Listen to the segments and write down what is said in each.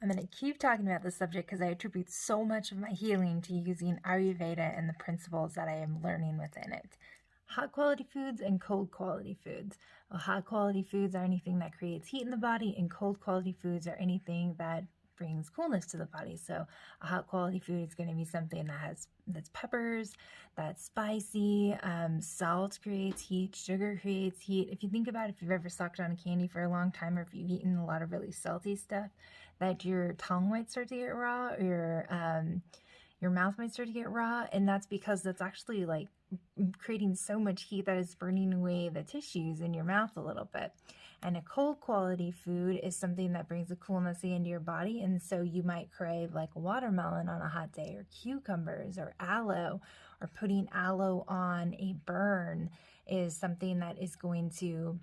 I'm going to keep talking about this subject because I attribute so much of my healing to using Ayurveda and the principles that I am learning within it. Hot quality foods and cold quality foods. Well, hot quality foods are anything that creates heat in the body, and cold quality foods are anything that brings coolness to the body. So a hot quality food is going to be something that's peppers, that's spicy. Salt creates heat, sugar creates heat. If you think about if you've ever sucked on a candy for a long time, or if you've eaten a lot of really salty stuff, that your tongue might start to get raw, or your mouth might start to get raw, and that's because that's actually like creating so much heat that is burning away the tissues in your mouth a little bit. And a cold quality food is something that brings a coolness into your body, and so you might crave like a watermelon on a hot day, or cucumbers, or aloe, or putting aloe on a burn is something that is going to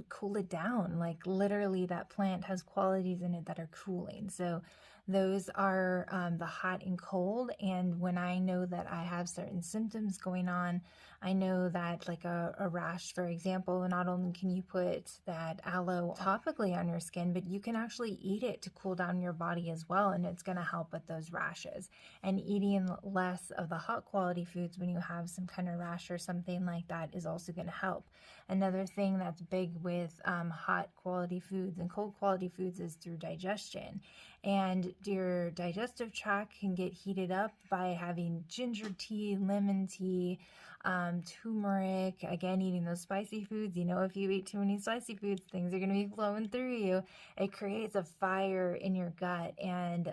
cool it down. Like literally that plant has qualities in it that are cooling. So those are the hot and cold. And when I know that I have certain symptoms going on, I know that like a rash, for example, not only can you put that aloe topically on your skin, but you can actually eat it to cool down your body as well. And it's going to help with those rashes. And eating less of the hot quality foods when you have some kind of rash or something like that is also going to help. Another thing that's big with hot quality foods and cold quality foods is through digestion. And your digestive tract can get heated up by having ginger tea, lemon tea, turmeric. Again, eating those spicy foods. You know, if you eat too many spicy foods, things are going to be flowing through you. It creates a fire in your gut, and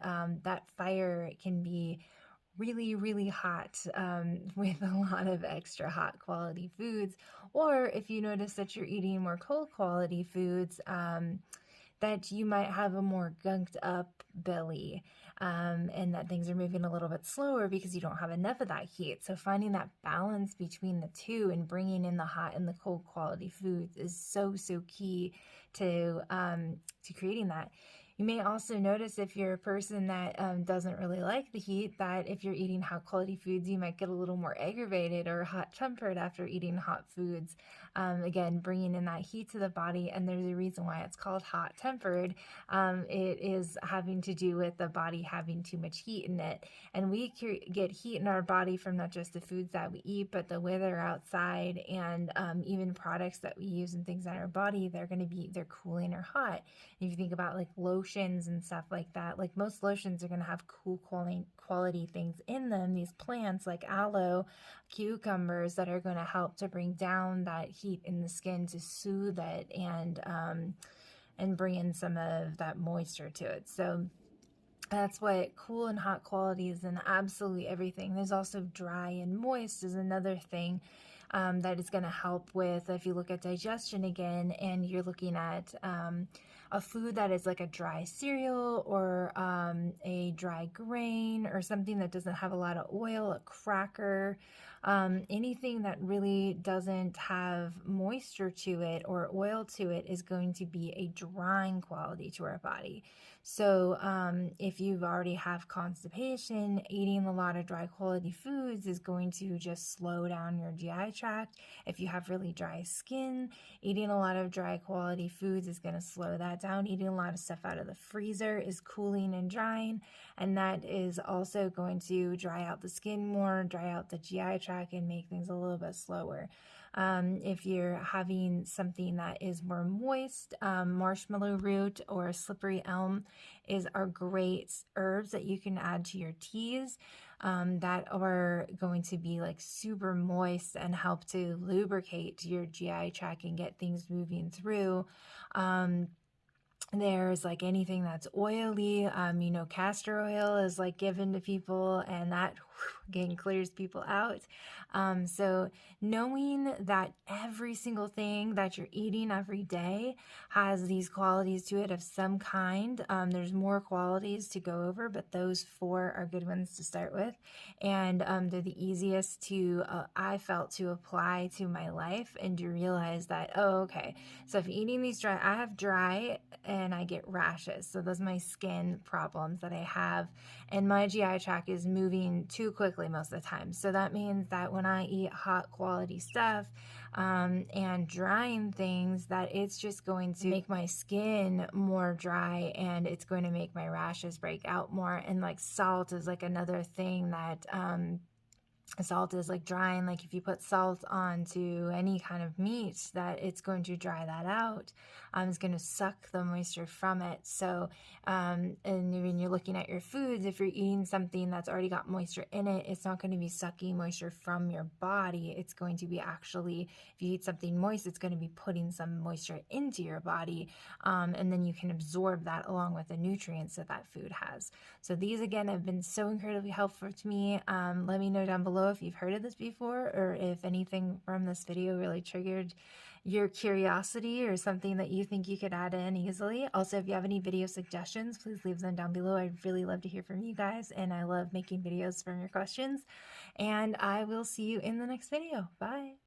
that fire can be really, really hot with a lot of extra hot quality foods. Or if you notice that you're eating more cold quality foods, that you might have a more gunked up belly, and that things are moving a little bit slower because you don't have enough of that heat. So finding that balance between the two and bringing in the hot and the cold quality foods is so key to creating that. You may also notice, if you're a person that doesn't really like the heat, that if you're eating hot quality foods, you might get a little more aggravated or hot tempered after eating hot foods. Again, bringing in that heat to the body, and there's a reason why it's called hot tempered. It is having to do with the body having too much heat in it, and we get heat in our body from not just the foods that we eat, but the weather outside, and even products that we use and things on our body. They're cooling or hot. If you think about like lotions and stuff like that, like most lotions are going to have cool quality things in them, these plants like aloe, cucumbers, that are going to help to bring down that heat in the skin to soothe it, and bring in some of that moisture to it. So that's what cool and hot quality is in absolutely everything. There's also dry and moist is another thing that is going to help with, if you look at digestion again, and you're looking at a food that is like a dry cereal, or a dry grain, or something that doesn't have a lot of oil, a cracker, anything that really doesn't have moisture to it or oil to it is going to be a drying quality to our body. So if you already have constipation, eating a lot of dry quality foods is going to just slow down your GI tract. If you have really dry skin, eating a lot of dry quality foods is going to slow that down. Eating a lot of stuff out of the freezer is cooling and drying, and that is also going to dry out the skin more, dry out the GI tract, and make things a little bit slower. If you're having something that is more moist, marshmallow root or slippery elm are great herbs that you can add to your teas, that are going to be like super moist and help to lubricate your GI tract and get things moving through. There's like anything that's oily, castor oil is like given to people, and that again clears people out. So knowing that every single thing that you're eating every day has these qualities to it of some kind. There's more qualities to go over, but those 4 are good ones to start with, and they're the easiest to I felt to apply to my life, and to realize that, oh, okay, so if eating these dry, I have dry and I get rashes. So those are my skin problems that I have, and my GI tract is moving to too quickly most of the time. So that means that when I eat hot quality stuff and drying things, that it's just going to make my skin more dry, and it's going to make my rashes break out more. And like salt is like another thing that salt is like drying. Like if you put salt onto any kind of meat, that it's going to dry that out. It's going to suck the moisture from it. So and when you're looking at your foods, if you're eating something that's already got moisture in it, it's not going to be sucking moisture from your body. It's going to be actually, if you eat something moist, it's going to be putting some moisture into your body, and then you can absorb that along with the nutrients that that food has. So these again have been so incredibly helpful to me. Let me know down below if you've heard of this before, or if anything from this video really triggered your curiosity or something that you think you could add in easily. Also, if you have any video suggestions, please leave them down below. I'd really love to hear from you guys, and I love making videos from your questions. And I will see you in the next video. Bye.